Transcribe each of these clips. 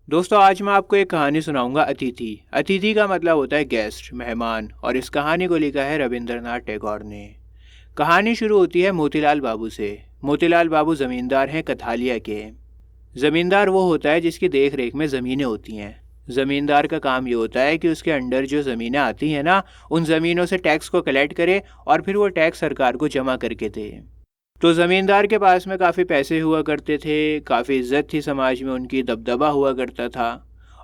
दोस्तों आज मैं आपको एक कहानी सुनाऊंगा। अतिथि। अतिथि का मतलब होता है गेस्ट, मेहमान। और इस कहानी को लिखा है रविंद्रनाथ टैगोर ने। कहानी शुरू होती है मोतीलाल बाबू से। मोतीलाल बाबू जमींदार हैं कथालिया के। जमींदार वो होता है जिसकी देख रेख में ज़मीनें होती हैं। ज़मींदार का काम ये होता है कि उसके अंडर जो ज़मीनें आती हैं ना, उन ज़मीनों से टैक्स को कलेक्ट करे और फिर वो टैक्स सरकार को जमा करके दे। तो ज़मींदार के पास में काफ़ी पैसे हुआ करते थे, काफ़ी इज्जत थी समाज में, उनकी दबदबा हुआ करता था।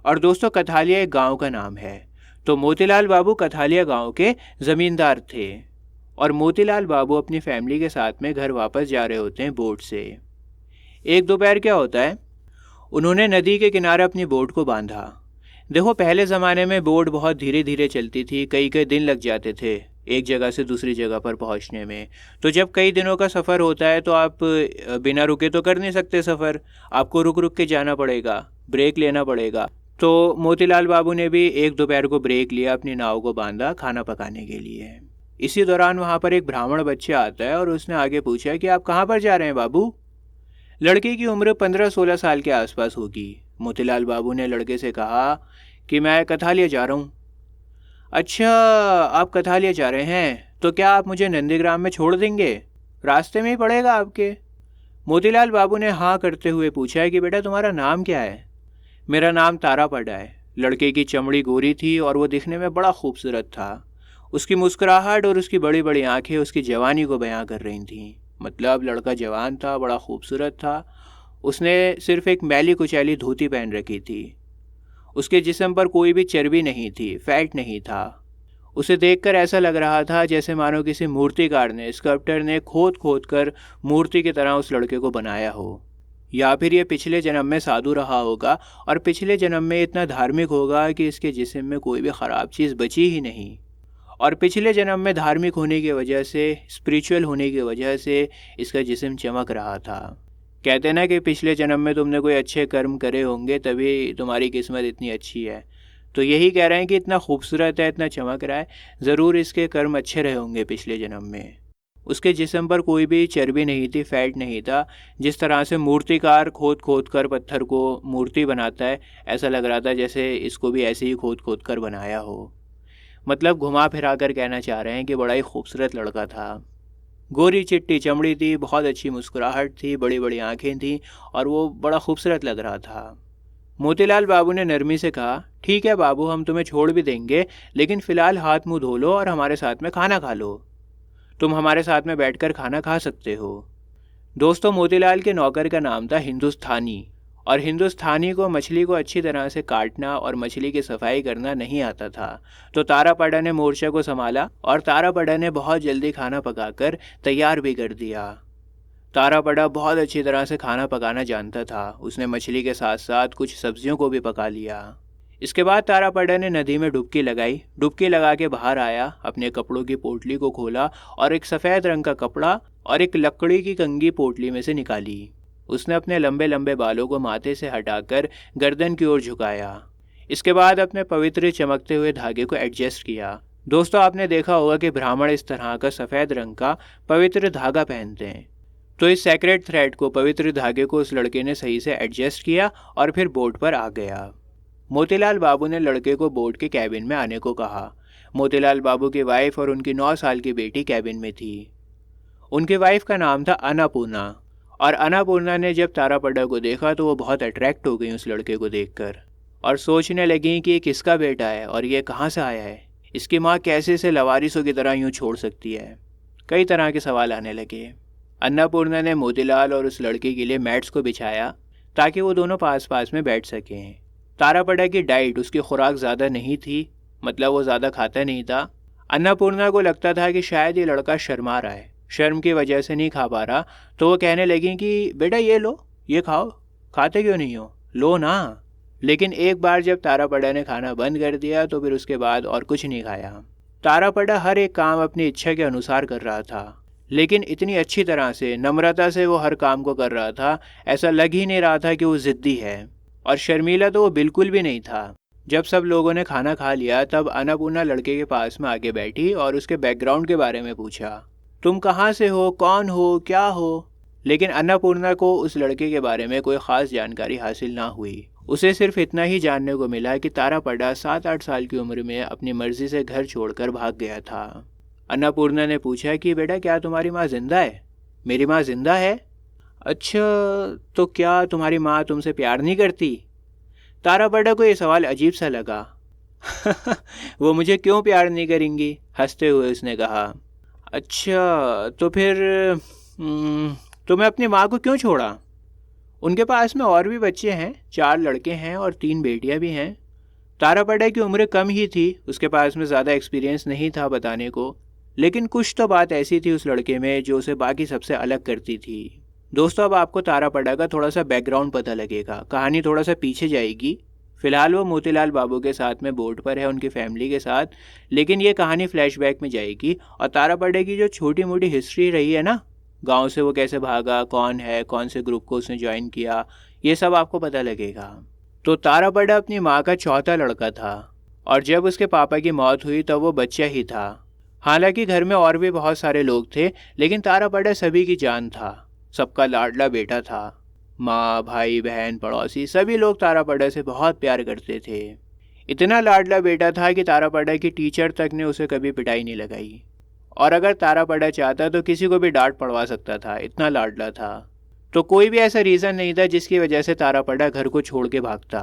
और दोस्तों कथालिया एक गांव का नाम है। तो मोतीलाल बाबू कथालिया गांव के ज़मींदार थे। और मोतीलाल बाबू अपनी फैमिली के साथ में घर वापस जा रहे होते हैं बोट से। एक दोपहर क्या होता है, उन्होंने नदी के किनारे अपनी बोट को बांधा। देखो पहले ज़माने में बोट बहुत धीरे धीरे चलती थी, कई कई दिन लग जाते थे एक जगह से दूसरी जगह पर पहुंचने में। तो जब कई दिनों का सफ़र होता है तो आप बिना रुके तो कर नहीं सकते सफ़र, आपको रुक रुक के जाना पड़ेगा, ब्रेक लेना पड़ेगा। तो मोतीलाल बाबू ने भी एक दोपहर को ब्रेक लिया, अपनी नाव को बांधा खाना पकाने के लिए। इसी दौरान वहाँ पर एक ब्राह्मण बच्चा आता है और उसने आगे पूछा कि आप कहाँ पर जा रहे हैं बाबू। लड़के की उम्र 15-16 साल के आसपास होगी। मोतीलाल बाबू ने लड़के से कहा कि मैं कथालिया जा रहा हूँ। अच्छा, आप कथालिया जा रहे हैं, तो क्या आप मुझे नंदीग्राम में छोड़ देंगे, रास्ते में ही पड़ेगा आपके। मोतीलाल बाबू ने हाँ करते हुए पूछा है कि बेटा तुम्हारा नाम क्या है। मेरा नाम तारा पड़ा है। लड़के की चमड़ी गोरी थी और वो दिखने में बड़ा खूबसूरत था। उसकी मुस्कुराहट और उसकी बड़ी बड़ी आंखें उसकी जवानी को बयां कर रही थीं। मतलब लड़का जवान था, बड़ा खूबसूरत था। उसने सिर्फ एक मैली कुचैली धोती पहन रखी थी। उसके जिस्म पर कोई भी चर्बी नहीं थी, फैट नहीं था। उसे देखकर ऐसा लग रहा था जैसे मानो किसी मूर्तिकार ने, स्कल्प्टर ने खोद खोद कर मूर्ति की तरह उस लड़के को बनाया हो। या फिर ये पिछले जन्म में साधु रहा होगा और पिछले जन्म में इतना धार्मिक होगा कि इसके जिस्म में कोई भी ख़राब चीज़ बची ही नहीं। और पिछले जन्म में धार्मिक होने की वजह से, स्पिरिचुअल होने की वजह से इसका जिस्म चमक रहा था। कहते ना कि पिछले जन्म में तुमने कोई अच्छे कर्म करे होंगे तभी तुम्हारी किस्मत इतनी अच्छी है। तो यही कह रहे हैं कि इतना खूबसूरत है, इतना चमक रहा है, ज़रूर इसके कर्म अच्छे रहे होंगे पिछले जन्म में। उसके जिस्म पर कोई भी चर्बी नहीं थी, फैट नहीं था। जिस तरह से मूर्तिकार खोद खोद कर पत्थर को मूर्ति बनाता है, ऐसा लग रहा था जैसे इसको भी ऐसे ही खोद खोद कर बनाया हो। मतलब घुमा फिरा कर कहना चाह रहे हैं कि बड़ा ही खूबसूरत लड़का था। गोरी चिट्टी चमड़ी थी, बहुत अच्छी मुस्कुराहट थी, बड़ी बड़ी आंखें थीं और वो बड़ा खूबसूरत लग रहा था। मोतीलाल बाबू ने नरमी से कहा, ठीक है बाबू, हम तुम्हें छोड़ भी देंगे, लेकिन फ़िलहाल हाथ मुंह धो लो और हमारे साथ में खाना खा लो। तुम हमारे साथ में बैठकर खाना खा सकते हो। दोस्तों मोतीलाल के नौकर का नाम था हिंदुस्तानी। और हिंदुस्तानी को मछली को अच्छी तरह से काटना और मछली की सफाई करना नहीं आता था। तो तारापड़ा ने मोर्चा को संभाला और तारापड़ा ने बहुत जल्दी खाना पकाकर तैयार भी कर दिया। तारापड़ा बहुत अच्छी तरह से खाना पकाना जानता था। उसने मछली के साथ साथ कुछ सब्जियों को भी पका लिया। इसके बाद तारापड़ा ने नदी में डुबकी लगाई। डुबकी लगा के बाहर आया, अपने कपड़ों की पोटली को खोला और एक सफ़ेद रंग का कपड़ा और एक लकड़ी की कंघी पोटली में से निकाली। उसने अपने लंबे लंबे बालों को माथे से हटाकर गर्दन की ओर झुकाया। इसके बाद अपने पवित्र चमकते हुए धागे को एडजस्ट किया। दोस्तों आपने देखा होगा कि ब्राह्मण इस तरह का सफ़ेद रंग का पवित्र धागा पहनते हैं। तो इस सेक्रेट थ्रेड को, पवित्र धागे को उस लड़के ने सही से एडजस्ट किया और फिर बोट पर आ गया। मोतीलाल बाबू ने लड़के को बोट के कैबिन में आने को कहा। मोतीलाल बाबू की वाइफ और उनकी 9 साल की बेटी कैबिन में थी। उनकी वाइफ का नाम था अन्नपूर्णा। और अन्नपूर्णा ने जब तारापड़ा को देखा तो वो बहुत अट्रैक्ट हो गई उस लड़के को देखकर और सोचने लगी कि ये किसका बेटा है और ये कहाँ से आया है, इसकी माँ कैसे इसे लवारिसों की तरह यूँ छोड़ सकती है। कई तरह के सवाल आने लगे। अन्नपूर्णा ने मोतीलाल और उस लड़के के लिए मैट्स को बिछाया ताकि वो दोनों पास पास में बैठ सकें। तारापड़ा की डाइट, उसकी खुराक ज़्यादा नहीं थी, मतलब वो ज़्यादा खाता नहीं था। अन्नपूर्णा को लगता था कि शायद ये लड़का शर्मा रहा है, शर्म की वजह से नहीं खा पा रहा। तो वो कहने लगी कि बेटा ये लो, ये खाओ, खाते क्यों नहीं हो, लो ना। लेकिन एक बार जब तारापड़ा ने खाना बंद कर दिया तो फिर उसके बाद और कुछ नहीं खाया। तारापड़ा हर एक काम अपनी इच्छा के अनुसार कर रहा था, लेकिन इतनी अच्छी तरह से, नम्रता से वो हर काम को कर रहा था, ऐसा लग ही नहीं रहा था कि वो ज़िद्दी है। और शर्मीला तो वो बिल्कुल भी नहीं था। जब सब लोगों ने खाना खा लिया तब अन्नपूर्णा लड़के के पास में आके बैठी और उसके बैकग्राउंड के बारे में पूछा, तुम कहाँ से हो, कौन हो, क्या हो। लेकिन अन्नपूर्णा को उस लड़के के बारे में कोई ख़ास जानकारी हासिल ना हुई। उसे सिर्फ इतना ही जानने को मिला कि तारापड़ा 7-8 साल की उम्र में अपनी मर्जी से घर छोड़कर भाग गया था। अन्नपूर्णा ने पूछा कि बेटा, क्या तुम्हारी माँ जिंदा है? मेरी माँ जिंदा है? अच्छा, तो क्या तुम्हारी माँ तुमसे प्यार नहीं करती? तारापड़ा को ये सवाल अजीब सा लगा। वो मुझे क्यों प्यार नहीं करेंगी? हंसते हुए उसने कहा। अच्छा, तो फिर तुम्हें अपनी माँ को क्यों छोड़ा? उनके पास में और भी बच्चे हैं, 4 लड़के हैं और 3 बेटियां भी हैं। तारापड़ा की उम्र कम ही थी, उसके पास में ज़्यादा एक्सपीरियंस नहीं था बताने को, लेकिन कुछ तो बात ऐसी थी उस लड़के में जो उसे बाकी सबसे अलग करती थी। दोस्तों, अब आपको तारापड़ा का थोड़ा सा बैकग्राउंड पता लगेगा, कहानी थोड़ा सा पीछे जाएगी। फिलहाल वो मोतीलाल बाबू के साथ में बोट पर है उनकी फैमिली के साथ, लेकिन ये कहानी फ्लैशबैक में जाएगी और तारापड़ा की जो छोटी मोटी हिस्ट्री रही है ना, गांव से वो कैसे भागा, कौन है, कौन से ग्रुप को उसने ज्वाइन किया, ये सब आपको पता लगेगा। तो तारापड़ा अपनी माँ का चौथा लड़का था और जब उसके पापा की मौत हुई तब वो बच्चा ही था। हालांकि घर में और भी बहुत सारे लोग थे, लेकिन तारापड़ा सभी की जान था, सबका लाडला बेटा था। माँ, भाई, बहन, पड़ोसी सभी लोग तारापड़ा से बहुत प्यार करते थे। इतना लाडला बेटा था कि तारापड़ा की टीचर तक ने उसे कभी पिटाई नहीं लगाई, और अगर तारापड़ा चाहता तो किसी को भी डांट पड़वा सकता था, इतना लाडला था। तो कोई भी ऐसा रीज़न नहीं था जिसकी वजह से तारापड़ा घर को छोड़ के भागता।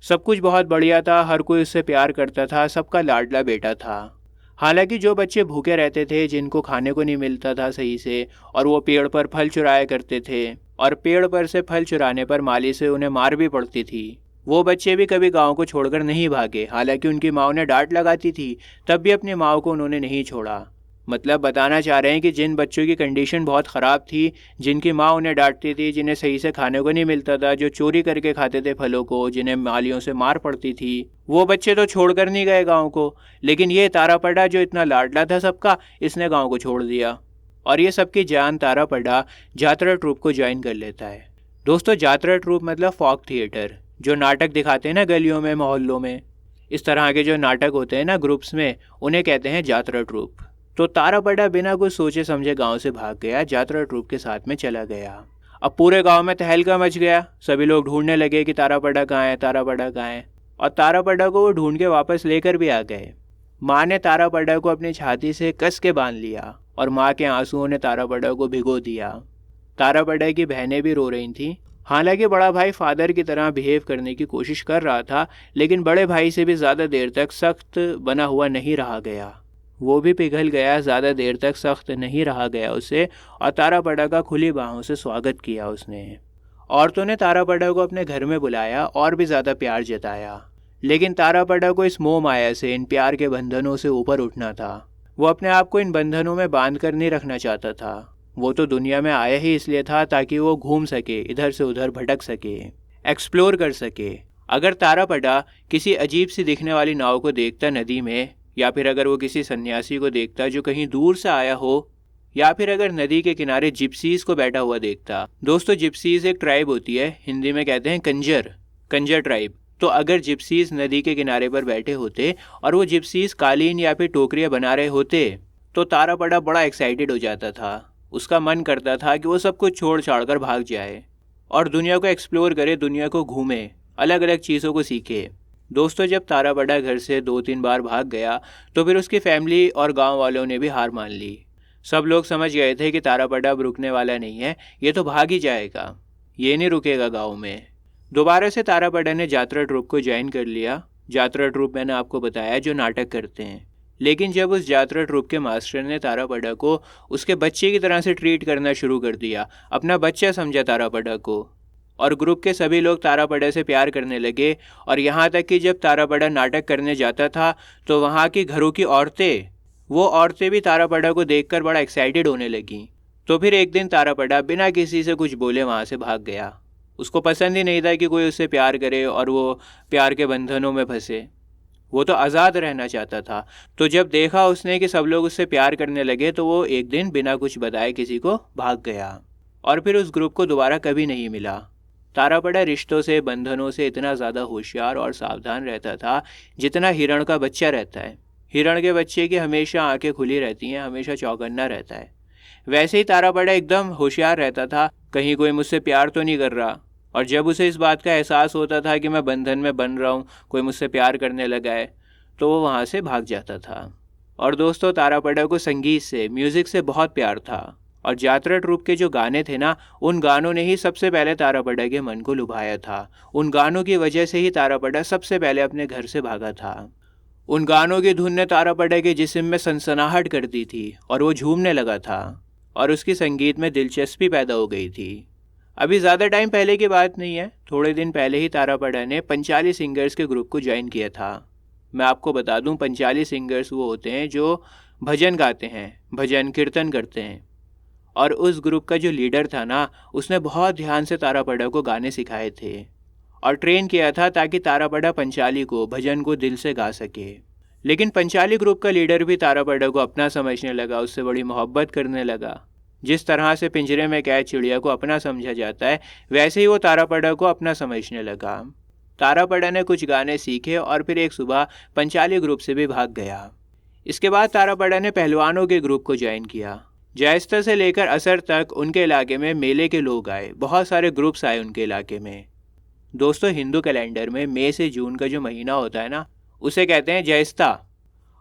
सब कुछ बहुत बढ़िया था, हर कोई उससे प्यार करता था, सबका लाडला बेटा था। हालांकि जो बच्चे भूखे रहते थे, जिनको खाने को नहीं मिलता था सही से, और वो पेड़ पर फल चुराया करते थे, और पेड़ पर से फल चुराने पर माली से उन्हें मार भी पड़ती थी, वो बच्चे भी कभी गांव को छोड़कर नहीं भागे। हालांकि उनकी माँ उन्हें डांट लगाती थी, तब भी अपनी माँ को उन्होंने नहीं छोड़ा। मतलब बताना चाह रहे हैं कि जिन बच्चों की कंडीशन बहुत ख़राब थी, जिनकी माँ उन्हें डांटती थी, जिन्हें सही से खाने को नहीं मिलता था, जो चोरी करके खाते थे फलों को, जिन्हें मालियों से मार पड़ती थी, वो बच्चे तो छोड़कर नहीं गए गांव को। लेकिन ये तारापड़ा जो इतना लाडला था सबका, इसने गांव को छोड़ दिया। और ये सबकी जान तारापड़ा जात्रा ट्रूप को ज्वाइन कर लेता है। दोस्तों, जात्रा ट्रूप मतलब फॉक थिएटर, जो नाटक दिखाते हैं ना गलियों में, मोहल्लों में, इस तरह के जो नाटक होते हैं ना ग्रुप्स में, उन्हें कहते हैं जात्रा ट्रूप। तो तारापड़ा बिना कुछ सोचे समझे गांव से भाग गया, जात्रा ट्रूप के साथ में चला गया। अब पूरे गांव में तहलका मच गया, सभी लोग ढूंढने लगे कि तारापड़ा कहाँ है, तारापड़ा कहाँ है, और तारापड़ा को वो ढूंढ के वापस लेकर भी आ गए। माँ ने तारापड़ा को अपनी छाती से कस के बांध लिया और माँ के आंसुओं ने तारापड़ा को भिगो दिया। तारापड़ा की बहनें भी रो रही थीं। हालांकि बड़ा भाई फादर की तरह बिहेव करने की कोशिश कर रहा था, लेकिन बड़े भाई से भी ज़्यादा देर तक सख्त बना हुआ नहीं रहा गया। वो भी पिघल गया, ज़्यादा देर तक सख्त नहीं रहा गया उसे, और तारापड़ा का खुली बाहों से स्वागत किया उसने। औरतों ने तारापड़ा को अपने घर में बुलाया और भी ज़्यादा प्यार जताया, लेकिन तारापड़ा को इस मोह माया से, इन प्यार के बंधनों से ऊपर उठना था। वो अपने आप को इन बंधनों में बांध कर नहीं रखना चाहता था। वो तो दुनिया में आया ही इसलिए था ताकि वो घूम सके, इधर से उधर भटक सके, एक्सप्लोर कर सके। अगर तारापड़ा किसी अजीब सी दिखने वाली नाव को देखता नदी में, या फिर अगर वो किसी सन्यासी को देखता जो कहीं दूर से आया हो, या फिर अगर नदी के किनारे जिप्सीज को बैठा हुआ देखता। दोस्तों, जिप्सीज एक ट्राइब होती है, हिंदी में कहते हैं कंजर ट्राइब। तो अगर जिप्सीज नदी के किनारे पर बैठे होते और वो जिप्सीज कालीन या फिर टोकरियाँ बना रहे होते, तो तारापड़ा बड़ा एक्साइटेड हो जाता था। उसका मन करता था कि वो सब कुछ छोड़ छाड़ कर भाग जाए और दुनिया को एक्सप्लोर करे, दुनिया को घूमे, अलग अलग चीज़ों को सीखे। दोस्तों, जब तारापड़ा घर से 2-3 बार भाग गया तो फिर उसकी फैमिली और गांव वालों ने भी हार मान ली। सब लोग समझ गए थे कि तारापड़ा अब रुकने वाला नहीं है, ये तो भाग ही जाएगा, ये नहीं रुकेगा गांव में। दोबारा से तारापड़ा ने जात्रा ट्रूप को ज्वाइन कर लिया। जात्रा ट्रूप मैंने आपको बताया जो नाटक करते हैं। लेकिन जब उस जात्रा ट्रूप के मास्टर ने तारापड़ा को उसके बच्चे की तरह से ट्रीट करना शुरू कर दिया, अपना बच्चा समझा तारापड़ा को, और ग्रुप के सभी लोग तारापड़ा से प्यार करने लगे। और यहाँ तक कि जब तारापड़ा नाटक करने जाता था तो वहाँ की घरों की औरतें, वो औरतें भी तारापड़ा को देखकर बड़ा एक्साइटेड होने लगीं। तो फिर एक दिन तारापड़ा बिना किसी से कुछ बोले वहाँ से भाग गया। उसको पसंद ही नहीं था कि कोई उससे प्यार करे और वो प्यार के बंधनों में फंसे। वो तो आज़ाद रहना चाहता था। तो जब देखा उसने कि सब लोग उससे प्यार करने लगे तो वो एक दिन बिना कुछ बताए किसी को भाग गया और फिर उस ग्रुप को दोबारा कभी नहीं मिला। तारापड़ा रिश्तों से, बंधनों से इतना ज़्यादा होशियार और सावधान रहता था जितना हिरण का बच्चा रहता है। हिरण के बच्चे की हमेशा आंखें खुली रहती हैं, हमेशा चौकन्ना रहता है। वैसे ही तारापड़ा एकदम होशियार रहता था, कहीं कोई मुझसे प्यार तो नहीं कर रहा, और जब उसे इस बात का एहसास होता था कि मैं बंधन में बन रहा हूँ, कोई मुझसे प्यार करने लगा है, तो वो वहाँ से भाग जाता था। और दोस्तों, तारापड़ा को संगीत से, म्यूज़िक से बहुत प्यार था। और जात्रा ट्रूप के जो गाने थे ना, उन गानों ने ही सबसे पहले तारापड़ा के मन को लुभाया था। उन गानों की वजह से ही तारापड़ा सबसे पहले अपने घर से भागा था। उन गानों की धुन ने तारापड़ा के जिस्म में सनसनाहट कर दी थी और वो झूमने लगा था और उसकी संगीत में दिलचस्पी पैदा हो गई थी। अभी ज़्यादा टाइम पहले की बात नहीं है, थोड़े दिन पहले ही तारापड़ा ने पंचाली सिंगर्स के ग्रुप को ज्वाइन किया था। मैं आपको बता दूं, पंचाली सिंगर्स वो होते हैं जो भजन गाते हैं, भजन कीर्तन करते हैं। और उस ग्रुप का जो लीडर था ना, उसने बहुत ध्यान से तारापड़ा को गाने सिखाए थे और ट्रेन किया था ताकि तारापड़ा पंचाली को, भजन को दिल से गा सके। लेकिन पंचाली ग्रुप का लीडर भी तारापड़ा को अपना समझने लगा, उससे बड़ी मोहब्बत करने लगा। जिस तरह से पिंजरे में कैद चिड़िया को अपना समझा जाता है, वैसे ही वो तारापड़ा को अपना समझने लगा। तारापड़ा ने कुछ गाने सीखे और फिर एक सुबह पंचाली ग्रुप से भी भाग गया। इसके बाद तारापड़ा ने पहलवानों के ग्रुप को ज्वाइन किया। जायस्ता से लेकर असर तक उनके इलाके में मेले के लोग आए, बहुत सारे ग्रुप्स आए उनके इलाके में। दोस्तों, हिंदू कैलेंडर में मई से जून का जो महीना होता है ना, उसे कहते हैं जयस्ता।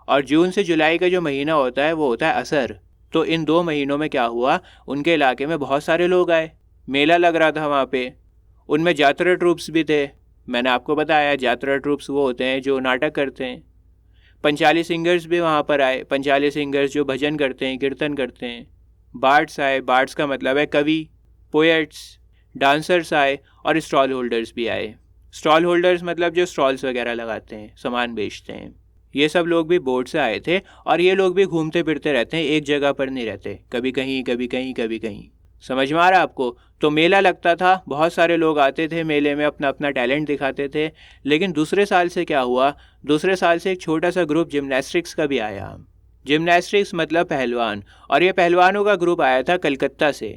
और जून से जुलाई का जो महीना होता है वो होता है असर। तो इन 2 महीनों में क्या हुआ, उनके इलाके में बहुत सारे लोग आए, मेला लग रहा था वहाँ पे। उनमें जात्रा ट्रूप्स भी थे। मैंने आपको बताया, जात्रा ट्रूप्स वो होते हैं जो नाटक करते हैं। पंचाली सिंगर्स भी वहाँ पर आए, पंचाली सिंगर्स जो भजन करते हैं, कीर्तन करते हैं। बार्ड्स आए, बार्ड्स का मतलब है कवि, पोएट्स, डांसर्स आए और स्टॉल होल्डर्स भी आए। स्टॉल होल्डर्स मतलब जो स्टॉल्स वगैरह लगाते हैं, सामान बेचते हैं। ये सब लोग भी बोर्ड से आए थे और ये लोग भी घूमते फिरते रहते हैं, एक जगह पर नहीं रहते, कभी कहीं कभी कहीं कभी कहीं। समझ में आ रहा है आपको? तो मेला लगता था, बहुत सारे लोग आते थे मेले में, अपना अपना टैलेंट दिखाते थे। लेकिन दूसरे साल से क्या हुआ, दूसरे साल से एक छोटा सा ग्रुप जिम्नास्टिक्स का भी आया। जिम्नास्टिक्स मतलब पहलवान, और ये पहलवानों का ग्रुप आया था कलकत्ता से।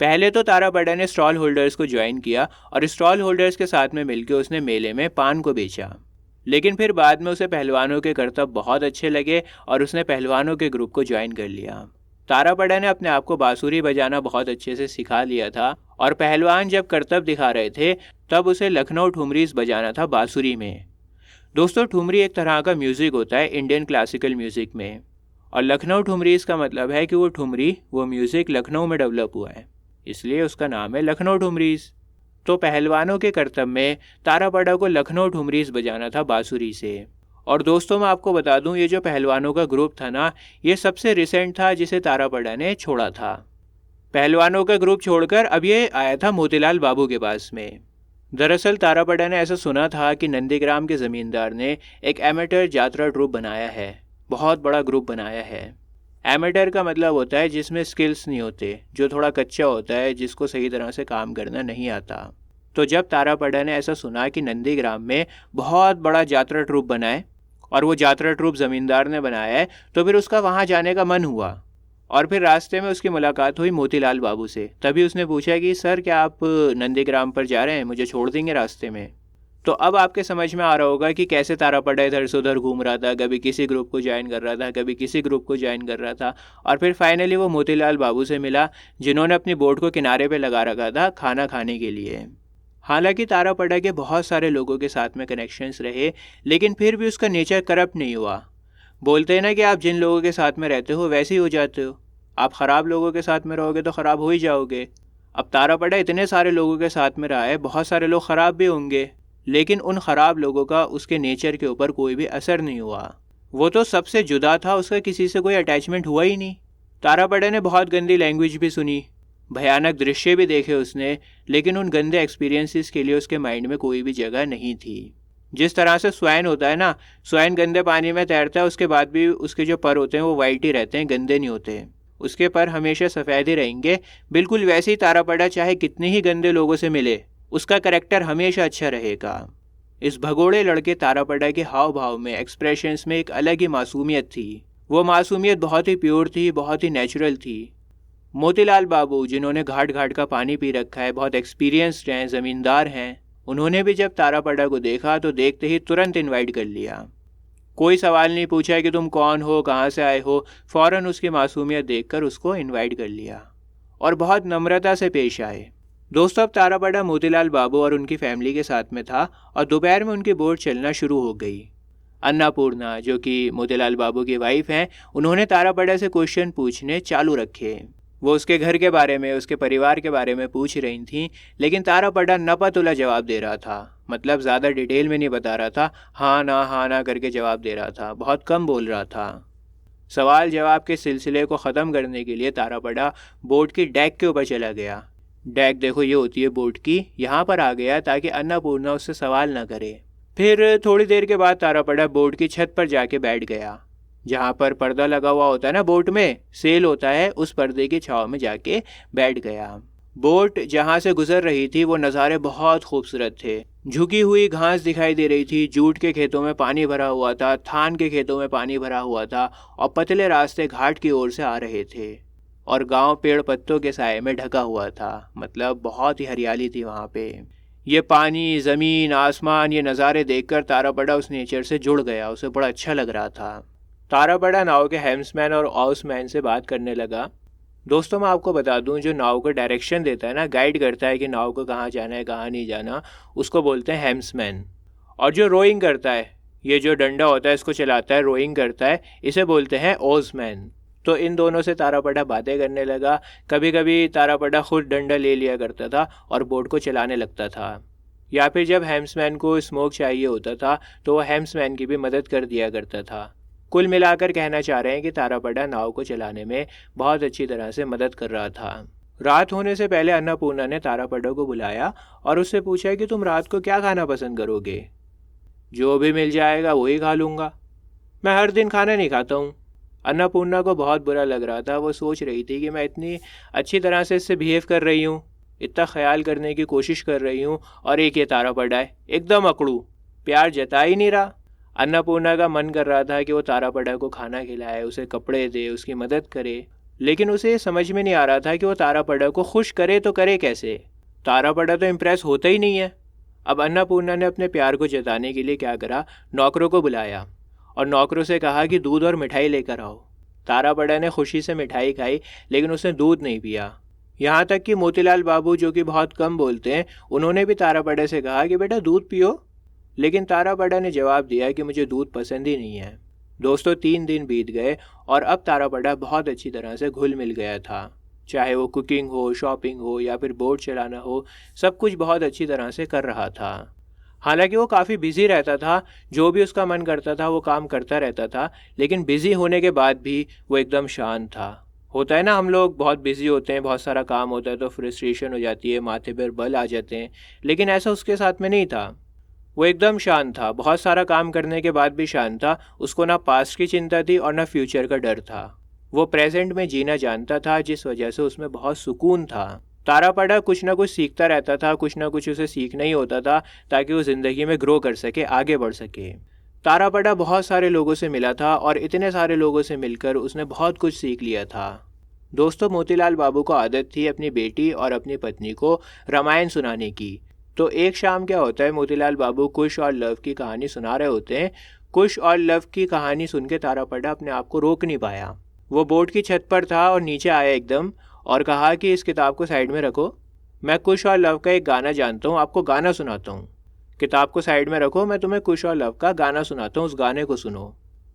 पहले तो तारापड़ा ने स्टॉल होल्डर्स को ज्वाइन किया और स्टॉल होल्डर्स के साथ में मिलकर उसने मेले में पान को बेचा। लेकिन फिर बाद में उसे पहलवानों के करतब बहुत अच्छे लगे और उसने पहलवानों के ग्रुप को ज्वाइन कर लिया। तारापड़ा ने अपने आप को बांसुरी बजाना बहुत अच्छे से सिखा लिया था और पहलवान जब करतब दिखा रहे थे तब उसे लखनऊ ठुमरीज बजाना था बांसुरी में। दोस्तों, ठुमरी एक तरह का म्यूज़िक होता है इंडियन क्लासिकल म्यूज़िक में, और लखनऊ ठुमरीज का मतलब है कि वो ठुमरी, वो म्यूज़िक लखनऊ में डेवलप हुआ है, इसलिए उसका नाम है लखनऊ ठुमरीज। तो पहलवानों के करतब में तारापड़ा को लखनऊ ठुमरीज बजाना था बांसुरी से। और दोस्तों, मैं आपको बता दूं, ये जो पहलवानों का ग्रुप था ना, ये सबसे रिसेंट था जिसे तारापड़ा ने छोड़ा था। पहलवानों का ग्रुप छोड़कर अब ये आया था मोतीलाल बाबू के पास में। दरअसल तारापड़ा ने ऐसा सुना था कि नंदीग्राम के ज़मींदार ने एक एमेटर जात्रा ट्रूप बनाया है, बहुत बड़ा ग्रुप बनाया है। एमेटर का मतलब होता है जिसमें स्किल्स नहीं होते, जो थोड़ा कच्चा होता है, जिसको सही तरह से काम करना नहीं आता। तो जब तारापड़ा ने ऐसा सुना कि नंदीग्राम में बहुत बड़ा जात्रा ट्रूप बना है और वो जात्रा ट्रूप ज़मींदार ने बनाया है, तो फिर उसका वहाँ जाने का मन हुआ। और फिर रास्ते में उसकी मुलाकात हुई मोतीलाल बाबू से। तभी उसने पूछा कि सर, क्या आप नंदीग्राम पर जा रहे हैं, मुझे छोड़ देंगे रास्ते में? तो अब आपके समझ में आ रहा होगा कि कैसे तारापड़ा इधर से उधर घूम रहा था, कभी किसी ग्रुप को ज्वाइन कर रहा था, कभी किसी ग्रुप को ज्वाइन कर रहा था, और फिर फाइनली वो मोतीलाल बाबू से मिला जिन्होंने अपनी बोट को किनारे पे लगा रखा था खाना खाने के लिए। हालांकि तारापड़ा के बहुत सारे लोगों के साथ में कनेक्शंस रहे, लेकिन फिर भी उसका नेचर करप्ट नहीं हुआ। बोलते हैं ना कि आप जिन लोगों के साथ में रहते हो वैसे ही हो जाते हो। आप ख़राब लोगों के साथ में रहोगे तो ख़राब हो ही जाओगे। अब तारापड़ा इतने सारे लोगों के साथ में रहा है, बहुत सारे लोग ख़राब भी होंगे, लेकिन उन ख़राब लोगों का उसके नेचर के ऊपर कोई भी असर नहीं हुआ। वो तो सबसे जुदा था, उसका किसी से कोई अटैचमेंट हुआ ही नहीं। तारापड़ा ने बहुत गंदी लैंग्वेज भी सुनी, भयानक दृश्य भी देखे उसने, लेकिन उन गंदे एक्सपीरियंसेस के लिए उसके माइंड में कोई भी जगह नहीं थी। जिस तरह से स्वैन होता है ना, स्वैन गंदे पानी में तैरता है, उसके बाद भी उसके जो पर होते हैं वो वाइट ही रहते हैं, गंदे नहीं होते, उसके पर हमेशा सफ़ेद ही रहेंगे। बिल्कुल वैसे ही तारापड़ा चाहे कितने ही गंदे लोगों से मिले, उसका कैरेक्टर हमेशा अच्छा रहेगा। इस भगोड़े लड़के तारापड़ा के हाव भाव में, एक्सप्रेशंस में एक अलग ही मासूमियत थी। वो मासूमियत बहुत ही प्योर थी, बहुत ही नेचुरल थी। मोतीलाल बाबू, जिन्होंने घाट घाट का पानी पी रखा है, बहुत एक्सपीरियंस्ड हैं, ज़मींदार हैं, उन्होंने भी जब तारापड़ा को देखा तो देखते ही तुरंत इनवाइट कर लिया। कोई सवाल नहीं पूछा कि तुम कौन हो, कहाँ से आए हो, फ़ौरन उसकी मासूमियत देखकर उसको इनवाइट कर लिया और बहुत नम्रता से पेश आए। दोस्तों अब तारापड़ा मोतीलाल बाबू और उनकी फैमिली के साथ में था और दोपहर में उनकी बोट चलना शुरू हो गई। अन्नपूर्णा जो कि मोतीलाल बाबू की वाइफ हैं, उन्होंने तारापड़ा से क्वेश्चन पूछने चालू रखे। वो उसके घर के बारे में, उसके परिवार के बारे में पूछ रही थी, लेकिन तारापड़ा नपतुला जवाब दे रहा था। मतलब ज़्यादा डिटेल में नहीं बता रहा था, हाँ ना करके जवाब दे रहा था, बहुत कम बोल रहा था। सवाल जवाब के सिलसिले को ख़त्म करने के लिए तारापड़ा बोट की डेक के ऊपर चला गया। डेक देखो ये होती है बोट की, यहाँ पर आ गया ताकि अन्नपूर्णा उससे सवाल ना करे। फिर थोड़ी देर के बाद तारापड़ा बोट की छत पर जाके बैठ गया, जहाँ पर पर्दा लगा हुआ होता है ना बोट में, सेल होता है, उस पर्दे की छांव में जाके बैठ गया। बोट जहाँ से गुजर रही थी वो नज़ारे बहुत खूबसूरत थे। झुकी हुई घास दिखाई दे रही थी, जूट के खेतों में पानी भरा हुआ था, थान के खेतों में पानी भरा हुआ था और पतले रास्ते घाट की ओर से आ रहे थे और गांव पेड़ पत्तों के साए में ढका हुआ था। मतलब बहुत ही हरियाली थी वहाँ पे। ये पानी, ज़मीन, आसमान, ये नज़ारे देखकर तारापड़ा उस नेचर से जुड़ गया, उसे बड़ा अच्छा लग रहा था। तारापड़ा नाव के हेम्समैन और ऑसमैन से बात करने लगा। दोस्तों मैं आपको बता दूं, जो नाव को डायरेक्शन देता है ना, गाइड करता है कि नाव को कहाँ जाना है कहाँ नहीं जाना, उसको बोलते हैं हेम्समैन। और जो रोइंग करता है, ये जो डंडा होता है इसको चलाता है, रोइंग करता है, इसे बोलते हैं ओसमैन। तो इन दोनों से तारापड़ा बातें करने लगा। कभी कभी तारापड़ा खुद डंडा ले लिया करता था और बोट को चलाने लगता था, या फिर जब हेम्समैन को स्मोक चाहिए होता था तो वह हेम्समैन की भी मदद कर दिया करता था। कुल मिलाकर कहना चाह रहे हैं कि तारापड़ा नाव को चलाने में बहुत अच्छी तरह से मदद कर रहा था। रात होने से पहले अन्नपूर्णा ने तारापड़ा को बुलाया और उससे पूछा कि तुम रात को क्या खाना पसंद करोगे। जो भी मिल जाएगा वही खा लूँगा, मैं हर दिन खाना नहीं खाता हूँ। अन्नपूर्णा को बहुत बुरा लग रहा था। वो सोच रही थी कि मैं इतनी अच्छी तरह से इससे बिहेव कर रही हूँ, इतना ख्याल करने की कोशिश कर रही हूँ, और एक ये तारापड़ा है एकदम अकड़ू, प्यार जता ही नहीं रहा। अन्नपूर्णा का मन कर रहा था कि वो तारापड़ा को खाना खिलाए, उसे कपड़े दे, उसकी मदद करे, लेकिन उसे ये समझ में नहीं आ रहा था कि वो तारापड़ा को खुश करे तो करे कैसे। तारापड़ा तो इम्प्रेस होता ही नहीं है। अब अन्नपूर्णा ने अपने प्यार को जताने के लिए क्या करा, नौकरों को बुलाया और नौकरों से कहा कि दूध और मिठाई लेकर आओ। तारापड़ा ने खुशी से मिठाई खाई, लेकिन उसने दूध नहीं पिया। यहाँ तक कि मोतीलाल बाबू जो कि बहुत कम बोलते हैं, उन्होंने भी तारापड़ा से कहा कि बेटा दूध पियो, लेकिन तारापड़ा ने जवाब दिया कि मुझे दूध पसंद ही नहीं है। दोस्तों 3 दिन बीत गए और अब तारापड़ा बहुत अच्छी तरह से घुल मिल गया था। चाहे वो कुकिंग हो, शॉपिंग हो या फिर बोट चलाना हो, सब कुछ बहुत अच्छी तरह से कर रहा था। हालांकि वो काफ़ी बिजी रहता था, जो भी उसका मन करता था वो काम करता रहता था, लेकिन बिजी होने के बाद भी वो एकदम शांत था। होता है ना, हम लोग बहुत बिजी होते हैं, बहुत सारा काम होता है तो फ्रस्ट्रेशन हो जाती है, माथे पर बल आ जाते हैं, लेकिन ऐसा उसके साथ में नहीं था। वो एकदम शांत था, बहुत सारा काम करने के बाद भी शांत था। उसको ना पास्ट की चिंता थी और ना फ्यूचर का डर था। वो प्रेजेंट में जीना जानता था, जिस वजह से उसमें बहुत सुकून था। तारापड़ा कुछ ना कुछ सीखता रहता था, कुछ ना कुछ उसे सीखना ही होता था ताकि वो ज़िंदगी में ग्रो कर सके, आगे बढ़ सके। तारापड़ा बहुत सारे लोगों से मिला था और इतने सारे लोगों से मिलकर उसने बहुत कुछ सीख लिया था। दोस्तों मोतीलाल बाबू को आदत थी अपनी बेटी और अपनी पत्नी को रामायण सुनाने की। तो एक शाम क्या होता है, मोतीलाल बाबू कुश और लव की कहानी सुना रहे होते हैं। कुश और लव की कहानी सुन के तारापड़ा अपने आप को रोक नहीं पाया। वो बोट की छत पर था और नीचे आया एकदम और कहा कि इस किताब को साइड में रखो, मैं कुश और लव का एक गाना जानता हूँ, आपको गाना सुनाता हूँ। किताब को साइड में रखो, मैं तुम्हें कुश और लव का गाना सुनाता हूँ, उस गाने को सुनो।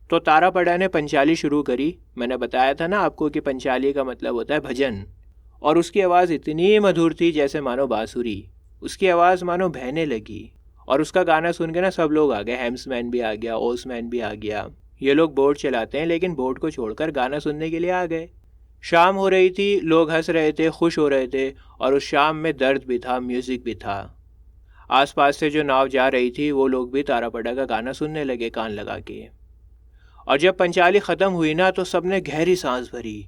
तो तारापड़ा ने पंचाली शुरू करी। मैंने बताया था ना आपको कि पंचाली का मतलब होता है भजन, और उसकी आवाज़ इतनी मधुर थी जैसे मानो बांसुरी। उसकी आवाज़ मानो बहने लगी और उसका गाना सुन के ना सब लोग आ गए। हेम्समैन भी आ गया, ओसमैन भी आ गया। ये लोग बोट चलाते हैं लेकिन बोट को छोड़कर गाना सुनने के लिए आ गए। शाम हो रही थी, लोग हंस रहे थे, खुश हो रहे थे, और उस शाम में दर्द भी था, म्यूज़िक भी था। आसपास से जो नाव जा रही थी वो लोग भी तारापड़ा का गाना सुनने लगे कान लगा के। और जब पंचाली ख़त्म हुई ना तो सबने गहरी सांस भरी।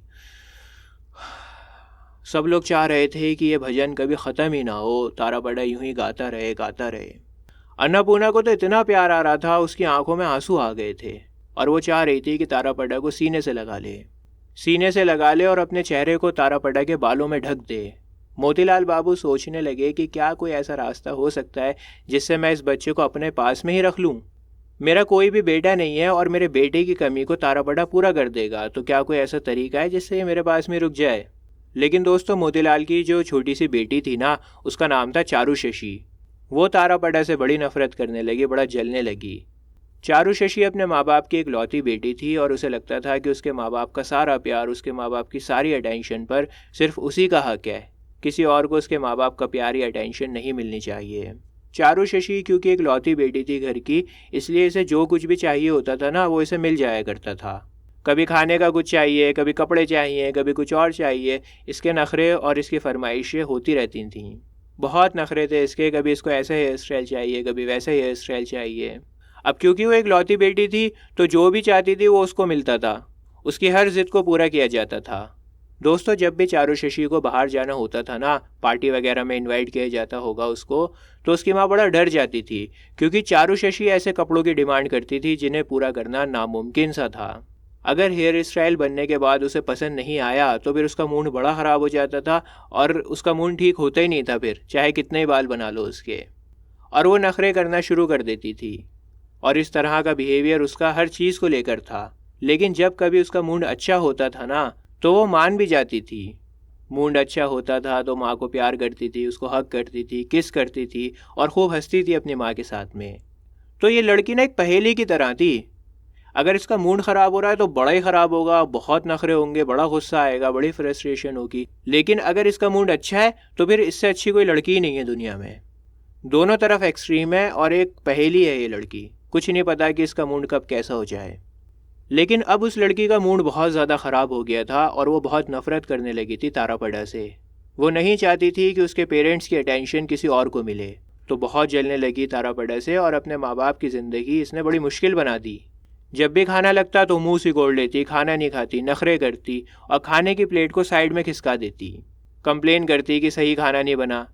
सब लोग चाह रहे थे कि ये भजन कभी ख़त्म ही ना हो, तारापड़ा यूं ही गाता रहे गाता रहे। अन्नपूर्णा को तो इतना प्यार आ रहा था, उसकी आंखों में आंसू आ गए थे और वो चाह रही थी कि तारापड़ा को सीने से लगा ले, सीने से लगा ले और अपने चेहरे को तारापड़ा के बालों में ढक दे। मोतीलाल बाबू सोचने लगे कि क्या कोई ऐसा रास्ता हो सकता है जिससे मैं इस बच्चे को अपने पास में ही रख लूँ। मेरा कोई भी बेटा नहीं है और मेरे बेटे की कमी को तारापड़ा पूरा कर देगा, तो क्या कोई ऐसा तरीका है जिससे ये मेरे पास में रुक जाए। लेकिन दोस्तों मोतीलाल की जो छोटी सी बेटी थी ना, उसका नाम था चारू शशि। वो तारापड़ा से बड़ी नफरत करने लगी, बड़ा जलने लगी। चारू शशि अपने माँ बाप की एक लौती बेटी थी और उसे लगता था कि उसके माँ बाप का सारा प्यार, उसके माँ बाप की सारी अटेंशन पर सिर्फ उसी का हक है। किसी और को उसके माँ बाप का प्यार या अटेंशन नहीं मिलनी चाहिए। चारू शशि क्योंकि एक लौती बेटी थी घर की, इसलिए इसे जो कुछ भी चाहिए होता था ना, वो इसे मिल जाया करता था। कभी खाने का कुछ चाहिए, कभी कपड़े चाहिए, कभी कुछ और चाहिए। इसके नखरे और इसकी फरमाइशें होती रहती थीं। बहुत नखरे थे इसके, कभी इसको ऐसा हेयर स्टाइल चाहिए, कभी वैसा हेयर स्टाइल चाहिए। अब क्योंकि वो एक लौती बेटी थी, तो जो भी चाहती थी वो उसको मिलता था। उसकी हर जिद को पूरा किया जाता था। दोस्तों जब भी चारू शशि को बाहर जाना होता था ना, पार्टी वगैरह में इनवाइट किया जाता होगा उसको, तो उसकी माँ बड़ा डर जाती थी, क्योंकि चारू शशि ऐसे कपड़ों की डिमांड करती थी जिन्हें पूरा करना नामुमकिन सा था। अगर हेयर स्टाइल बनने के बाद उसे पसंद नहीं आया तो फिर उसका मूड बड़ा ख़राब हो जाता था, और उसका मूड ठीक होता ही नहीं था फिर, चाहे कितने ही बाल बना लो उसके। और वो नखरे करना शुरू कर देती थी, और इस तरह का बिहेवियर उसका हर चीज़ को लेकर था। लेकिन जब कभी उसका मूड अच्छा होता था ना, तो वो मान भी जाती थी। मूड अच्छा होता था तो माँ को प्यार करती थी, उसको हग करती थी, किस करती थी, और खूब हंसती थी अपनी माँ के साथ में। तो ये लड़की ना एक पहेली की तरह थी। अगर इसका मूड ख़राब हो रहा है तो बड़ा ही ख़राब होगा, बहुत नखरे होंगे, बड़ा गुस्सा आएगा, बड़ी फ्रस्ट्रेशन होगी। लेकिन अगर इसका मूड अच्छा है तो फिर इससे अच्छी कोई लड़की ही नहीं है दुनिया में। दोनों तरफ एक्सट्रीम है और एक पहेली है ये लड़की। कुछ नहीं पता कि इसका मूड कब कैसा हो जाए। लेकिन अब उस लड़की का मूड बहुत ज़्यादा ख़राब हो गया था और वो बहुत नफ़रत करने लगी थी तारापड़ा से। वो नहीं चाहती थी कि उसके पेरेंट्स की अटेंशन किसी और को मिले, तो बहुत जलने लगी तारापड़ा से, और अपने माँ बाप की ज़िंदगी इसने बड़ी मुश्किल बना दी। जब भी खाना लगता तो मुंह सिकोड़ लेती, खाना नहीं खाती, नखरे करती और खाने की प्लेट को साइड में खिसका देती। कंप्लेन करती कि सही खाना नहीं बना।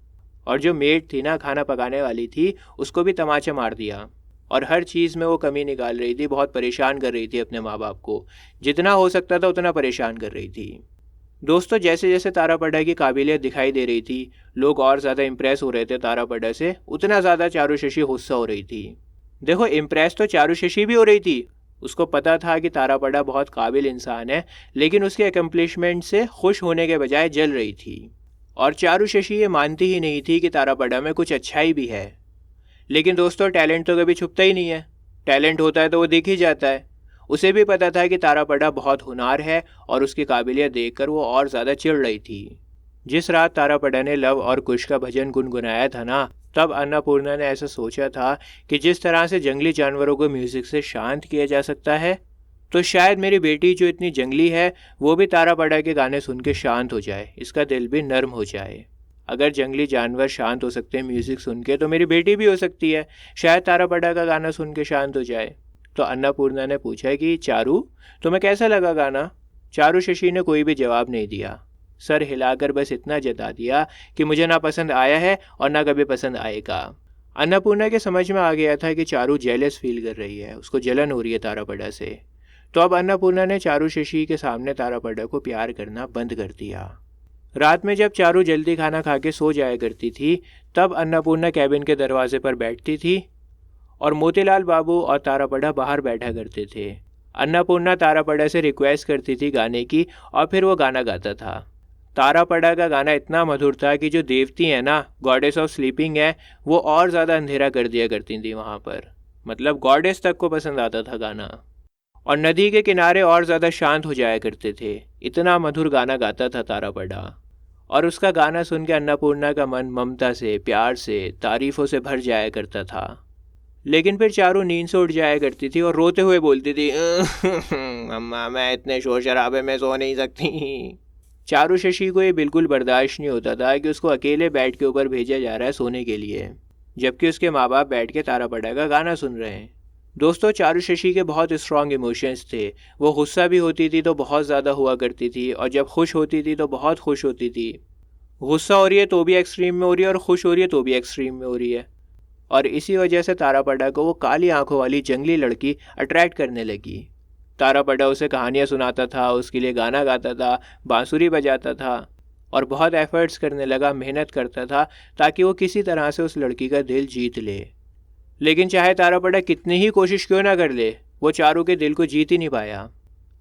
और जो मेड थी ना, खाना पकाने वाली थी, उसको भी तमाचा मार दिया। और हर चीज़ में वो कमी निकाल रही थी, बहुत परेशान कर रही थी अपने माँ बाप को। जितना हो सकता था उतना परेशान कर रही थी। दोस्तों जैसे जैसे तारापड़ा की काबिलियत दिखाई दे रही थी, लोग और ज़्यादा इम्प्रेस हो रहे थे तारापड़ा से, उतना ज़्यादा चारू शशि गुस्सा हो रही थी। देखो इम्प्रेस तो चारू शशि भी हो रही थी। उसको पता था कि तारापड़ा बहुत काबिल इंसान है, लेकिन उसके अकम्पलिशमेंट से खुश होने के बजाय जल रही थी। और चारू शशि ये मानती ही नहीं थी कि तारापड़ा में कुछ अच्छाई भी है। लेकिन दोस्तों टैलेंट तो कभी छुपता ही नहीं है। टैलेंट होता है तो वो दिख ही जाता है। उसे भी पता था कि तारापड़ा बहुत होनहार है, और उसकी काबिलियत देखकर वो और ज़्यादा चिढ़ रही थी। जिस रात तारापड़ा ने लव और कुश का भजन गुनगुनाया था ना, तब अन्नपूर्णा ने ऐसा सोचा था कि जिस तरह से जंगली जानवरों को म्यूज़िक से शांत किया जा सकता है, तो शायद मेरी बेटी जो इतनी जंगली है, वो भी तारापड़ा के गाने सुन के शांत हो जाए, इसका दिल भी नर्म हो जाए। अगर जंगली जानवर शांत हो सकते हैं म्यूज़िक सुन के, तो मेरी बेटी भी हो सकती है, शायद तारापड़ा का गाना सुन के शांत हो जाए। तो अन्नपूर्णा ने पूछा कि चारू, तुम्हें कैसा लगा गाना? चारू शशि ने कोई भी जवाब नहीं दिया, सर हिलाकर बस इतना जता दिया कि मुझे ना पसंद आया है और ना कभी पसंद आएगा। अन्नपूर्णा के समझ में आ गया था कि चारू जेलस फील कर रही है, उसको जलन हो रही है तारापड़ा से। तो अब अन्नपूर्णा ने चारू शशि के सामने तारापड़ा को प्यार करना बंद कर दिया। रात में जब चारू जल्दी खाना खा के सो जाया करती थी, तब अन्नपूर्णा कैबिन के दरवाजे पर बैठती थी और मोतीलाल बाबू और तारापड़ा बाहर बैठा करते थे। अन्नपूर्णा तारापड़ा से रिक्वेस्ट करती थी गाने की, और फिर वो गाना गाता था। तारापड़ा का गाना इतना मधुर था कि जो देवती है ना, गॉडेस ऑफ स्लीपिंग है, वो और ज़्यादा अंधेरा कर दिया करती थी वहाँ पर। मतलब गॉडेस तक को पसंद आता था गाना। और नदी के किनारे और ज़्यादा शांत हो जाया करते थे। इतना मधुर गाना गाता था तारापड़ा। और उसका गाना सुन के अन्नपूर्णा का मन ममता से, प्यार से, तारीफ़ों से भर जाया करता था। लेकिन फिर चारू नींद से उठ जाया करती थी और रोते हुए बोलती थी, अम्मा मैं इतने शोर शराबे में सो नहीं सकती। चारू शशि को ये बिल्कुल बर्दाश्त नहीं होता था कि उसको अकेले बेड के ऊपर भेजा जा रहा है सोने के लिए, जबकि उसके माँ बाप बैठ के तारापड़ा का गाना सुन रहे हैं। दोस्तों चारू शशि के बहुत स्ट्रॉन्ग इमोशंस थे। वो गुस्सा भी होती थी तो बहुत ज़्यादा हुआ करती थी, और जब खुश होती थी तो बहुत खुश होती थी। गुस्सा हो रही है तो भी एक्सट्रीम में हो रही है, और खुश हो रही है तो भी एक्सट्रीम में हो रही है। और इसी वजह से तारापड़ा को वो काली आंखों वाली जंगली लड़की अट्रैक्ट करने लगी। तारापड़ा उसे कहानियाँ सुनाता था, उसके लिए गाना गाता था, बांसुरी बजाता था, और बहुत एफर्ट्स करने लगा, मेहनत करता था ताकि वो किसी तरह से उस लड़की का दिल जीत ले। लेकिन चाहे तारापड़ा कितनी ही कोशिश क्यों ना कर ले, वो चारू के दिल को जीत ही नहीं पाया।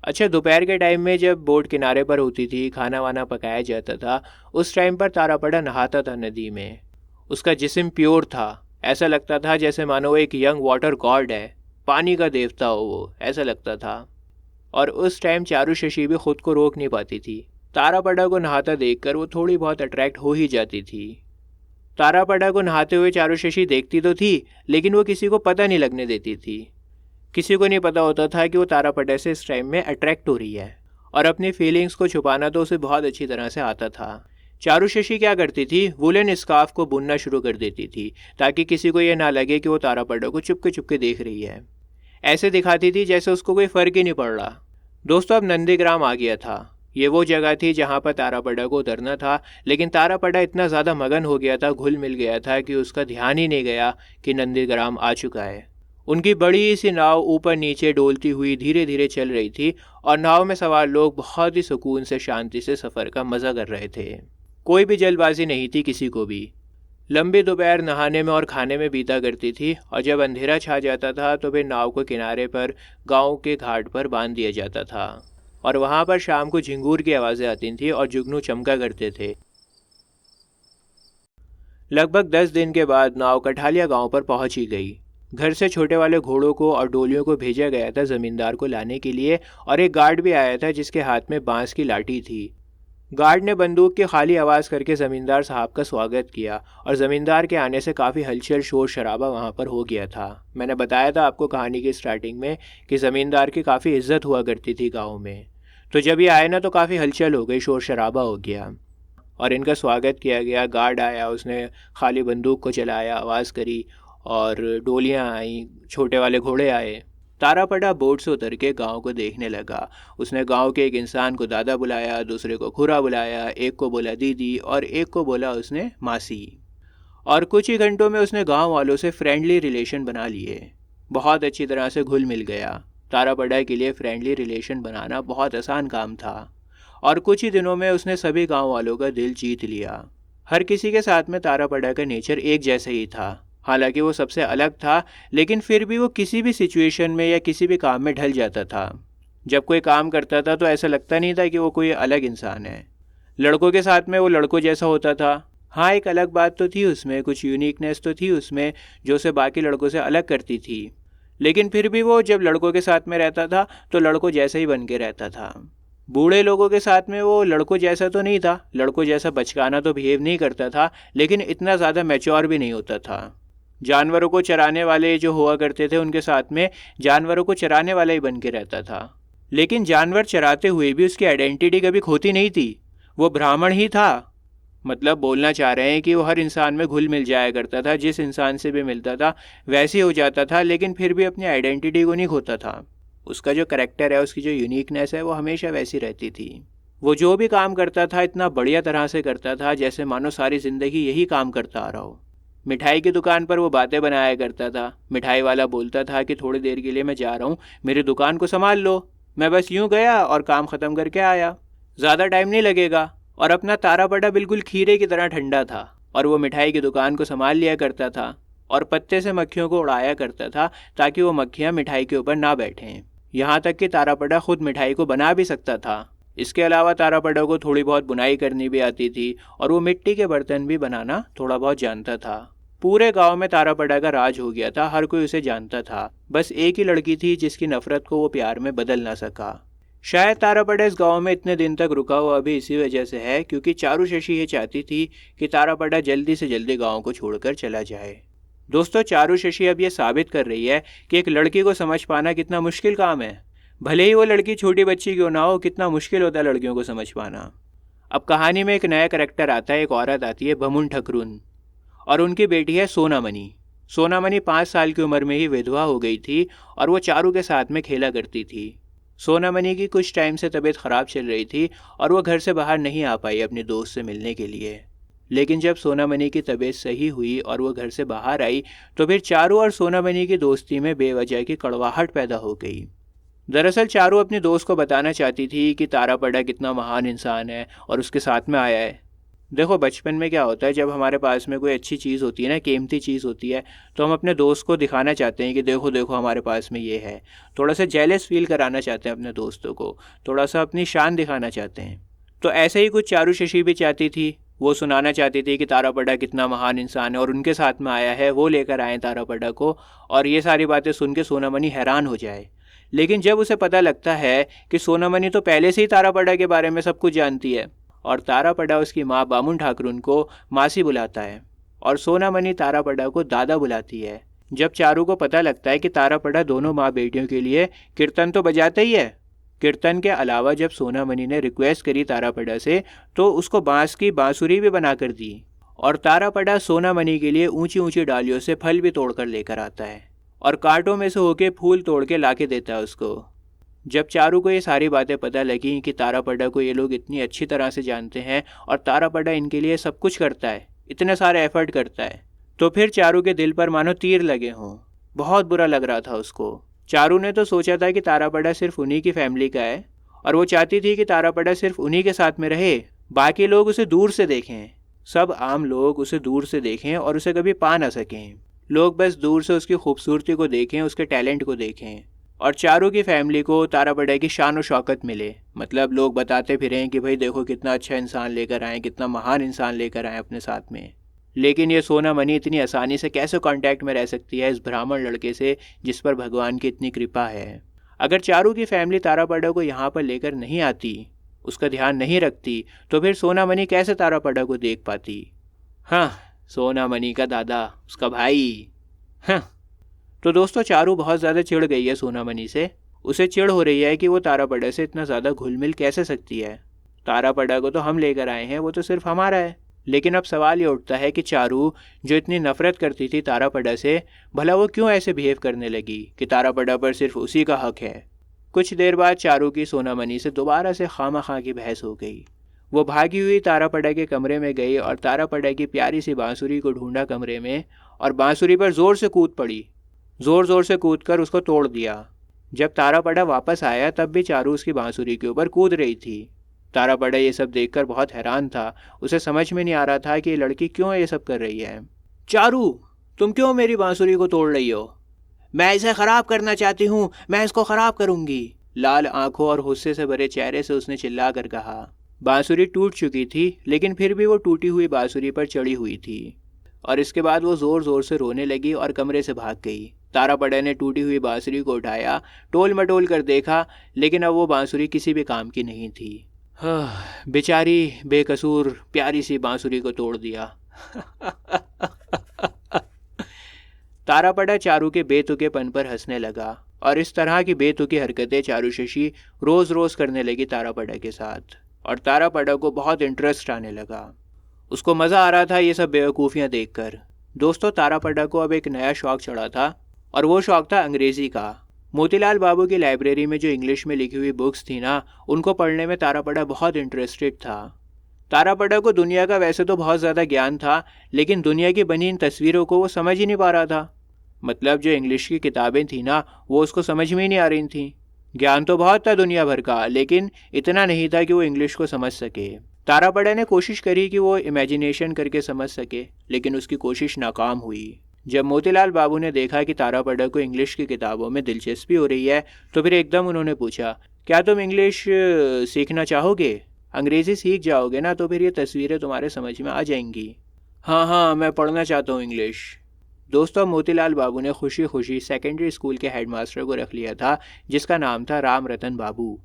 अच्छा, दोपहर के टाइम में जब बोट किनारे पर होती थी, खाना वाना पकाया जाता था, उस टाइम पर तारापड़ा नहाता था नदी में। उसका जिस्म प्योर था, ऐसा लगता था जैसे मानो वो एक यंग वाटर गॉड है, पानी का देवता हो वो, ऐसा लगता था। और उस टाइम चारू शशि भी खुद को रोक नहीं पाती थी। तारापड़ा को नहाता देखकर वो थोड़ी बहुत अट्रैक्ट हो ही जाती थी। तारापड़ा को नहाते हुए चारू शशि देखती तो थी, लेकिन वो किसी को पता नहीं लगने देती थी। किसी को नहीं पता होता था कि वो तारापड़ा से इस टाइम में अट्रैक्ट हो रही है, और अपनी फीलिंग्स को छुपाना तो उसे बहुत अच्छी तरह से आता था। चारू शशि क्या करती थी, वुलन स्कार्फ को बुनना शुरू कर देती थी, ताकि किसी को ये ना लगे कि वो तारापड़ा को चुपके चुपके देख रही है। ऐसे दिखाती थी जैसे उसको कोई फ़र्क ही नहीं पड़ रहा। दोस्तों, अब नंदीग्राम आ गया था। ये वो जगह थी जहाँ पर तारापड़ा को उतरना था, लेकिन तारापड़ा इतना ज़्यादा मगन हो गया था, घुल मिल गया था कि उसका ध्यान ही नहीं गया कि नंदीग्राम आ चुका है। उनकी बड़ी सी नाव ऊपर नीचे डोलती हुई धीरे धीरे चल रही थी, और नाव में सवार लोग बहुत ही सुकून से, शांति से सफ़र का मज़ा कर रहे थे। कोई भी जल्दबाजी नहीं थी किसी को भी। लंबी दोपहर नहाने में और खाने में बीता करती थी, और जब अंधेरा छा जाता था तो फिर नाव को किनारे पर गांव के घाट पर बांध दिया जाता था, और वहां पर शाम को झिंगूर की आवाज़ें आती थी और जुगनू चमका करते थे। लगभग 10 दिन के बाद नाव कठालिया गांव पर पहुंच ही गई। घर से छोटे वाले घोड़ों को और डोलियों को भेजा गया था ज़मींदार को लाने के लिए, और एक गार्ड भी आया था जिसके हाथ में बांस की लाठी थी। गार्ड ने बंदूक की खाली आवाज़ करके ज़मींदार साहब का स्वागत किया, और ज़मींदार के आने से काफ़ी हलचल शोर शराबा वहाँ पर हो गया था। मैंने बताया था आपको कहानी की स्टार्टिंग में कि ज़मींदार की काफ़ी इज्जत हुआ करती थी गाँव में। तो जब ये आए ना तो काफ़ी हलचल हो गई, शोर शराबा हो गया, और इनका स्वागत किया गया। गार्ड आया, उसने खाली बंदूक को चलाया, आवाज़ करी, और डोलियाँ आईं, छोटे वाले घोड़े आए। तारापड़ा बोट से उतर के गांव को देखने लगा। उसने गांव के एक इंसान को दादा बुलाया, दूसरे को खुरा बुलाया, एक को बोला दीदी, और एक को बोला उसने मासी। और कुछ ही घंटों में उसने गांव वालों से फ्रेंडली रिलेशन बना लिए। बहुत अच्छी तरह से घुल मिल गया। तारापड़ा के लिए फ्रेंडली रिलेशन बनाना बहुत आसान काम था, और कुछ ही दिनों में उसने सभी गांव वालों का दिल जीत लिया। हर किसी के साथ में तारापड़ा का नेचर एक जैसा ही था। हालांकि वो सबसे अलग था, लेकिन फिर भी वो किसी भी सिचुएशन में या किसी भी काम में ढल जाता था। जब कोई काम करता था तो ऐसा लगता नहीं था कि वो कोई अलग इंसान है। लड़कों के साथ में वो लड़कों जैसा होता था। हाँ, एक अलग बात तो थी उसमें, कुछ यूनिकनेस तो थी उसमें जो उसे बाकी लड़कों से अलग करती थी, लेकिन फिर भी वो जब लड़कों के साथ में रहता था तो लड़कों जैसा ही बन के रहता था। बूढ़े लोगों के साथ में वो लड़कों जैसा तो नहीं था, लड़कों जैसा बचकाना तो बिहेव नहीं करता था, लेकिन इतना ज़्यादा मैच्योर भी नहीं होता था। जानवरों को चराने वाले जो हुआ करते थे उनके साथ में जानवरों को चराने वाला ही बन के रहता था, लेकिन जानवर चराते हुए भी उसकी आइडेंटिटी कभी खोती नहीं थी। वो ब्राह्मण ही था। मतलब बोलना चाह रहे हैं कि वो हर इंसान में घुल मिल जाया करता था, जिस इंसान से भी मिलता था वैसे ही हो जाता था, लेकिन फिर भी अपनी आइडेंटिटी को नहीं खोता था। उसका जो करैक्टर है, उसकी जो यूनिकनेस है, वो हमेशा वैसी रहती थी। वो जो भी काम करता था इतना बढ़िया तरह से करता था जैसे मानो सारी ज़िंदगी यही काम करता आ रहा हो। मिठाई की दुकान पर वो बातें बनाया करता था। मिठाई वाला बोलता था कि थोड़ी देर के लिए मैं जा रहा हूँ, मेरी दुकान को संभाल लो। मैं बस यूँ गया और काम ख़त्म करके आया, ज़्यादा टाइम नहीं लगेगा। और अपना तारापड़ा बिल्कुल खीरे की तरह ठंडा था, और वो मिठाई की दुकान को संभाल लिया करता था, और पत्ते से मक्खियों को उड़ाया करता था ताकि वो मक्खियाँ मिठाई के ऊपर ना बैठें। यहाँ तक कि तारापड़ा खुद मिठाई को बना भी सकता था। इसके अलावा तारापड़ा को थोड़ी बहुत बुनाई करनी भी आती थी, और वो मिट्टी के बर्तन भी बनाना थोड़ा बहुत जानता था। पूरे गांव में तारापड़ा का राज हो गया था, हर कोई उसे जानता था। बस एक ही लड़की थी जिसकी नफरत को वो प्यार में बदल ना सका। शायद तारापड़ा इस गांव में इतने दिन तक रुका हुआ अभी इसी वजह से है क्योंकि चारू शशि ये चाहती थी कि तारापड़ा जल्दी से जल्दी गांव को छोड़कर चला जाए। दोस्तों, चारू शशि अब ये साबित कर रही है कि एक लड़की को समझ पाना कितना मुश्किल काम है। भले ही वो लड़की छोटी बच्ची क्यों ना हो, कितना मुश्किल होता है लड़कियों को समझ पाना। अब कहानी में एक नया करैक्टर आता है, एक औरत आती है भमुन ठकरुन, और उनकी बेटी है सोनामणि। सोनामणि 5 साल की उम्र में ही विधवा हो गई थी, और वो चारू के साथ में खेला करती थी। सोनामणि की कुछ टाइम से तबीयत ख़राब चल रही थी, और वो घर से बाहर नहीं आ पाई अपने दोस्त से मिलने के लिए। लेकिन जब सोनामणि की तबीयत सही हुई और वो घर से बाहर आई तो फिर चारू और सोनामणि की दोस्ती में बेवजह की कड़वाहट पैदा हो गई। दरअसल चारू अपने दोस्त को बताना चाहती थी कि तारापड़ा कितना महान इंसान है और उसके साथ में आया है, देखो बचपन में क्या होता है, जब हमारे पास में कोई अच्छी चीज़ होती है ना, कीमती चीज़ होती है, तो हम अपने दोस्त को दिखाना चाहते हैं कि देखो देखो हमारे पास में ये है। थोड़ा सा जेलस फील कराना चाहते हैं अपने दोस्तों को, थोड़ा सा अपनी शान दिखाना चाहते हैं। तो ऐसे ही कुछ चारू शशि भी चाहती थी। वो सुनाना चाहती थी कि तारापड़ा कितना महान इंसान है और उनके साथ में आया है, वो लेकर आए तारापड़ा को, और ये सारी बातें सुन के सोनामणि हैरान हो जाए। लेकिन जब उसे पता लगता है कि सोनामणि तो पहले से ही तारापड़ा के बारे में सब कुछ जानती है, और तारापड़ा उसकी माँ बामुन ठाकुरुन को मासी बुलाता है, और सोनामणि तारापड़ा को दादा बुलाती है। जब चारू को पता लगता है कि तारापड़ा दोनों माँ बेटियों के लिए कीर्तन तो बजाता ही है, कीर्तन के अलावा जब सोनामणि ने रिक्वेस्ट करी तारापड़ा से, तो उसको बांस की बांसुरी भी बना कर दी, और तारापड़ा सोनामणि के लिए ऊंची ऊंची डालियों से फल भी तोड़कर लेकर आता है, और कांटों में से होके फूल तोड़ के लाके देता है उसको। जब चारू को ये सारी बातें पता लगी कि तारापड़ा को ये लोग इतनी अच्छी तरह से जानते हैं और तारापड़ा इनके लिए सब कुछ करता है, इतने सारे एफर्ट करता है, तो फिर चारू के दिल पर मानो तीर लगे हों। बहुत बुरा लग रहा था उसको। चारू ने तो सोचा था कि तारापड़ा सिर्फ उन्हीं की फैमिली का है, और वो चाहती थी कि तारापड़ा सिर्फ उन्हीं के साथ में रहे, बाकी लोग उसे दूर से देखें, सब आम लोग उसे दूर से देखें और उसे कभी पा ना सकें। लोग बस दूर से उसकी खूबसूरती को देखें, उसके टैलेंट को देखें, और चारू की फैमिली को तारापड़ा की शान और शौकत मिले। मतलब लोग बताते फिरें कि भाई देखो कितना अच्छा इंसान लेकर आए, कितना महान इंसान लेकर आए अपने साथ में। लेकिन ये सोनामणि इतनी आसानी से कैसे कांटेक्ट में रह सकती है इस ब्राह्मण लड़के से जिस पर भगवान की इतनी कृपा है। अगर चारू की फैमिली तारापड़ा को यहाँ पर लेकर नहीं आती, उसका ध्यान नहीं रखती, तो फिर सोनामणि कैसे तारापड़ा को देख पाती। हाँ, सोनामणि का दादा, उसका भाई। हाँ। तो दोस्तों चारू बहुत ज़्यादा चिढ़ गई है सोनामणि से। उसे चिढ़ हो रही है कि वो तारापड़ा से इतना ज़्यादा घुल मिल कैसे सकती है। तारापड़ा को तो हम लेकर आए हैं, वो तो सिर्फ हमारा है। लेकिन अब सवाल ये उठता है कि चारू जो इतनी नफरत करती थी तारापड़ा से, भला वो क्यों ऐसे बिहेव करने लगी कि तारापड़ा पर सिर्फ उसी का हक है। कुछ देर बाद चारू की सोनामणि से दोबारा से खामा की बहस हो गई। वो भागी हुई तारापड़ा के कमरे में गई और तारापड़ा की प्यारी सी बांसुरी को ढूंढा कमरे में, और बांसुरी पर जोर से कूद पड़ी। जोर जोर से कूदकर उसको तोड़ दिया। जब तारापड़ा वापस आया तब भी चारू उसकी बांसुरी के ऊपर कूद रही थी। तारापड़ा ये सब देखकर बहुत हैरान था। उसे समझ में नहीं आ रहा था कि ये लड़की क्यों ये सब कर रही है। चारू, तुम क्यों मेरी बांसुरी को तोड़ रही हो? मैं इसे खराब करना चाहती हूँ, मैं इसको खराब करूंगी। लाल आंखों और गुस्से से भरे चेहरे से उसने चिल्ला कर कहा। बांसुरी टूट चुकी थी, लेकिन फिर भी वो टूटी हुई बांसुरी पर चढ़ी हुई थी, और इसके बाद वो जोर जोर से रोने लगी और कमरे से भाग गई। तारापड़ा ने टूटी हुई बांसुरी को उठाया, टोल मटोल कर देखा, लेकिन अब वो बांसुरी किसी भी काम की नहीं थी। बेचारी बेकसूर प्यारी सी बांसुरी को तोड़ दिया। तारापड़ा चारू के बेतुकेपन पर हंसने लगा, और इस तरह की बेतुकी हरकतें चारू शशि रोज रोज करने लगी तारापड़ा के साथ, और तारापड़ा को बहुत इंटरेस्ट आने लगा। उसको मज़ा आ रहा था ये सब बेवकूफ़ियाँ देखकर। दोस्तों तारापड़ा को अब एक नया शौक़ चढ़ा था, और वो शौक़ था अंग्रेज़ी का। मोतीलाल बाबू की लाइब्रेरी में जो इंग्लिश में लिखी हुई बुक्स थी ना, उनको पढ़ने में तारापड़ा बहुत इंटरेस्टेड था। तारापड़ा को दुनिया का वैसे तो बहुत ज़्यादा ज्ञान था, लेकिन दुनिया की बनी इन तस्वीरों को वो समझ ही नहीं पा रहा था। मतलब जो इंग्लिश की किताबें थी ना, वो उसको समझ में ही नहीं आ रही थी। ज्ञान तो बहुत था दुनिया भर का, लेकिन इतना नहीं था कि वो इंग्लिश को समझ सके। तारापड़ा ने कोशिश करी कि वो इमेजिनेशन करके समझ सके, लेकिन उसकी कोशिश नाकाम हुई। जब मोतीलाल बाबू ने देखा कि तारापड़ा को इंग्लिश की किताबों में दिलचस्पी हो रही है, तो फिर एकदम उन्होंने पूछा, क्या तुम इंग्लिश सीखना चाहोगे? अंग्रेज़ी सीख जाओगे ना, तो फिर ये तस्वीरें तुम्हारे समझ में आ जाएंगी। हाँ, मैं पढ़ना चाहता हूँ इंग्लिश। दोस्तों मोतीलाल बाबू ने खुशी खुशी सेकेंडरी स्कूल के हेडमास्टर को रख लिया था, जिसका नाम था राम रतन बाबू।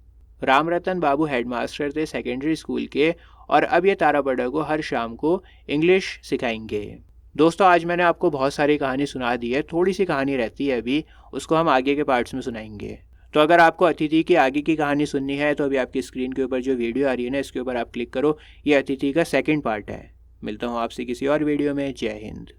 राम रतन बाबू हेडमास्टर थे सेकेंडरी स्कूल के, और अब ये तारापड़ा को हर शाम को इंग्लिश सिखाएंगे। दोस्तों आज मैंने आपको बहुत सारी कहानी सुना दी है, थोड़ी सी कहानी रहती है अभी, उसको हम आगे के पार्ट्स में सुनाएंगे। तो अगर आपको अतिथि की आगे की कहानी सुननी है तो अभी आपकी स्क्रीन के ऊपर जो वीडियो आ रही है ना, इसके ऊपर आप क्लिक करो। ये अतिथि का सेकंड पार्ट है। मिलता हूँ आपसे किसी और वीडियो में। जय हिंद।